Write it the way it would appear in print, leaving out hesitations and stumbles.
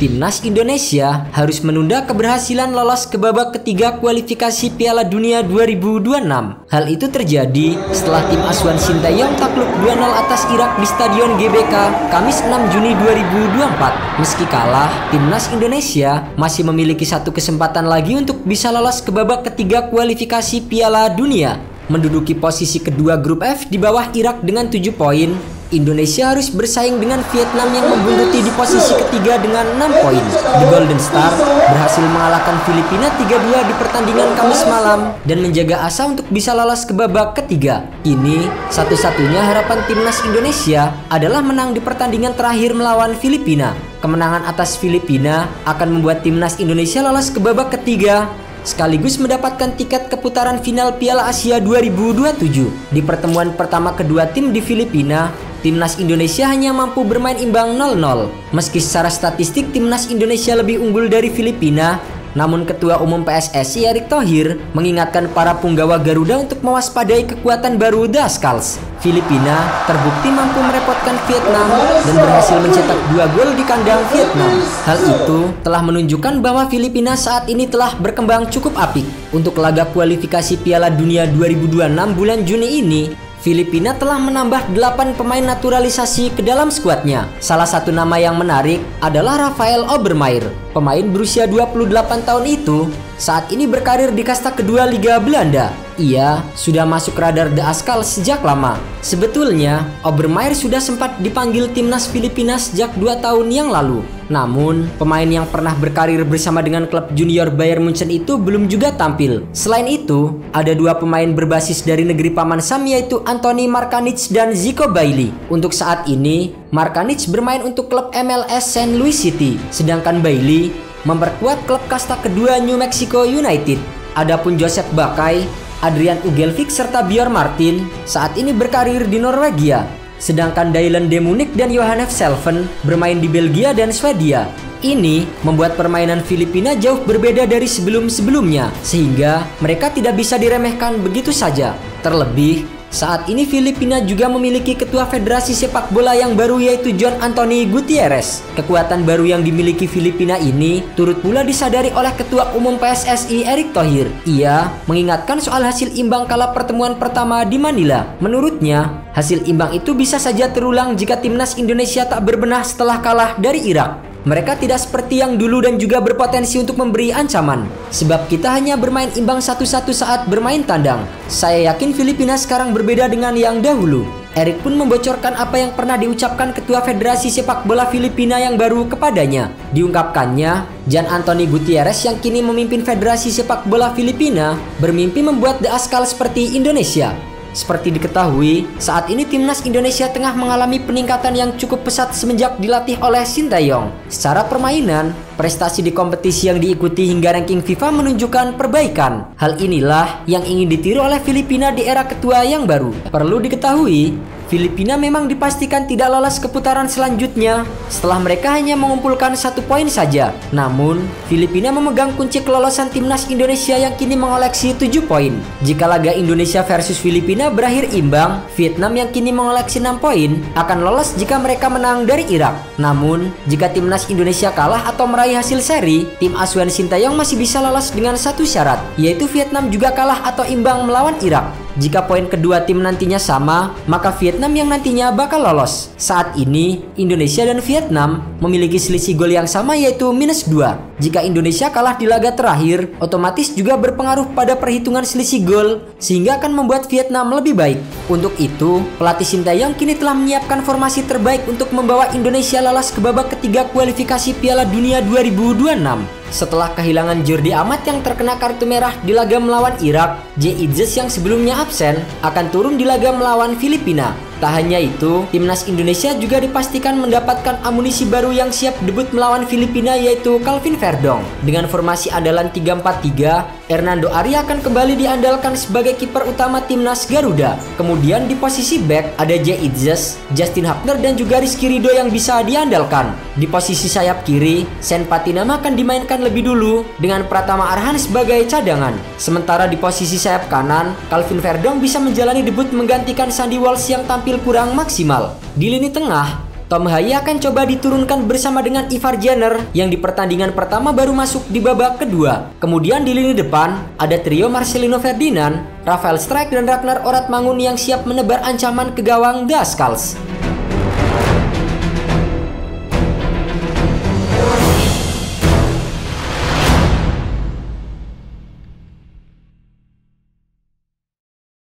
Timnas Indonesia harus menunda keberhasilan lolos ke babak ketiga kualifikasi Piala Dunia 2026. Hal itu terjadi setelah tim asuhan Sintayong takluk 2-0 atas Irak di Stadion GBK Kamis 6 Juni 2024. Meski kalah, Timnas Indonesia masih memiliki satu kesempatan lagi untuk bisa lolos ke babak ketiga kualifikasi Piala Dunia. Menduduki posisi kedua grup F di bawah Irak dengan 7 poin, Indonesia harus bersaing dengan Vietnam yang membuntuti di posisi ketiga dengan 6 poin. The Golden Star berhasil mengalahkan Filipina 3-2 di pertandingan Kamis malam dan menjaga asa untuk bisa lolos ke babak ketiga. Kini, satu-satunya harapan Timnas Indonesia adalah menang di pertandingan terakhir melawan Filipina. Kemenangan atas Filipina akan membuat Timnas Indonesia lolos ke babak ketiga sekaligus mendapatkan tiket ke putaran final Piala Asia 2027. Di pertemuan pertama kedua tim di Filipina, Timnas Indonesia hanya mampu bermain imbang 0-0. Meski secara statistik Timnas Indonesia lebih unggul dari Filipina, namun Ketua Umum PSSI Erick Thohir mengingatkan para punggawa Garuda untuk mewaspadai kekuatan baru The Skulls. Filipina terbukti mampu merepotkan Vietnam dan berhasil mencetak 2 gol di kandang Vietnam. Hal itu telah menunjukkan bahwa Filipina saat ini telah berkembang cukup apik. Untuk laga kualifikasi Piala Dunia 2026 bulan Juni ini, Filipina telah menambah 8 pemain naturalisasi ke dalam skuadnya. Salah satu nama yang menarik adalah Rafael Obermeier. Pemain berusia 28 tahun itu saat ini berkarir di kasta kedua Liga Belanda. Ia sudah masuk radar The Skulls sejak lama. Sebetulnya, Obermeier sudah sempat dipanggil timnas Filipina sejak 2 tahun yang lalu. Namun, pemain yang pernah berkarir bersama dengan klub junior Bayern Munchen itu belum juga tampil. Selain itu, ada 2 pemain berbasis dari negeri Paman Sam yaitu Anthony Markanich dan Zico Bailey. Untuk saat ini, Markanich bermain untuk klub MLS St. Louis City, sedangkan Bailey memperkuat klub kasta kedua New Mexico United. Adapun Joseph Bakai, Adrian Ugelvik serta Bjorn Martin saat ini berkarir di Norwegia. Sedangkan Dylan De Munich dan Johannes Selven bermain di Belgia dan Swedia. Ini membuat permainan Filipina jauh berbeda dari sebelum-sebelumnya, sehingga mereka tidak bisa diremehkan begitu saja. Terlebih, saat ini Filipina juga memiliki ketua federasi sepak bola yang baru yaitu John Anthony Gutierrez. Kekuatan baru yang dimiliki Filipina ini turut pula disadari oleh Ketua Umum PSSI Erick Thohir. Ia mengingatkan soal hasil imbang kala pertemuan pertama di Manila. Menurutnya, hasil imbang itu bisa saja terulang jika timnas Indonesia tak berbenah setelah kalah dari Irak. Mereka tidak seperti yang dulu dan juga berpotensi untuk memberi ancaman. Sebab kita hanya bermain imbang 1-1 saat bermain tandang. Saya yakin Filipina sekarang berbeda dengan yang dahulu. Erick pun membocorkan apa yang pernah diucapkan Ketua Federasi Sepak Bola Filipina yang baru kepadanya. Diungkapkannya, John Anthony Gutierrez yang kini memimpin Federasi Sepak Bola Filipina bermimpi membuat The Skulls seperti Indonesia. Seperti diketahui, saat ini timnas Indonesia tengah mengalami peningkatan yang cukup pesat semenjak dilatih oleh Sintayong. Secara permainan, prestasi di kompetisi yang diikuti hingga ranking FIFA menunjukkan perbaikan. Hal inilah yang ingin ditiru oleh Filipina di era ketua yang baru. Perlu diketahui, Filipina memang dipastikan tidak lolos ke putaran selanjutnya setelah mereka hanya mengumpulkan 1 poin saja. Namun, Filipina memegang kunci kelolosan timnas Indonesia yang kini mengoleksi 7 poin. Jika laga Indonesia versus Filipina berakhir imbang, Vietnam yang kini mengoleksi 6 poin akan lolos jika mereka menang dari Irak. Namun, jika timnas Indonesia kalah atau meraih hasil seri, tim asuhan Sintayong masih bisa lolos dengan satu syarat, yaitu Vietnam juga kalah atau imbang melawan Irak. Jika poin kedua tim nantinya sama, maka Vietnam yang nantinya bakal lolos. Saat ini, Indonesia dan Vietnam memiliki selisih gol yang sama yaitu -2. Jika Indonesia kalah di laga terakhir, otomatis juga berpengaruh pada perhitungan selisih gol, sehingga akan membuat Vietnam lebih baik. Untuk itu, pelatih Sintayong kini telah menyiapkan formasi terbaik untuk membawa Indonesia lolos ke babak ketiga kualifikasi Piala Dunia 2026. Setelah kehilangan Jordi Amat yang terkena kartu merah di laga melawan Irak, Jay Itzes yang sebelumnya absen akan turun di laga melawan Filipina. Tak hanya itu, timnas Indonesia juga dipastikan mendapatkan amunisi baru yang siap debut melawan Filipina yaitu Calvin Verdong. Dengan formasi andalan 3-4-3, Hernando Ari akan kembali diandalkan sebagai kiper utama timnas Garuda. Kemudian di posisi back ada Jay Itzes, Justin Hapner dan juga Rizky Ridho yang bisa diandalkan. Di posisi sayap kiri, Sen Patinama akan dimainkan lebih dulu dengan Pratama Arhan sebagai cadangan. Sementara di posisi sayap kanan, Calvin Verdong bisa menjalani debut menggantikan Sandy Walsh yang tampil kurang maksimal. Di lini tengah, Tom Haye akan coba diturunkan bersama dengan Ivar Jenner yang di pertandingan pertama baru masuk di babak kedua. Kemudian di lini depan ada trio Marcelino Ferdinand, Rafael Struijk dan Ragnar Oratmangun yang siap menebar ancaman ke gawang The Skulls.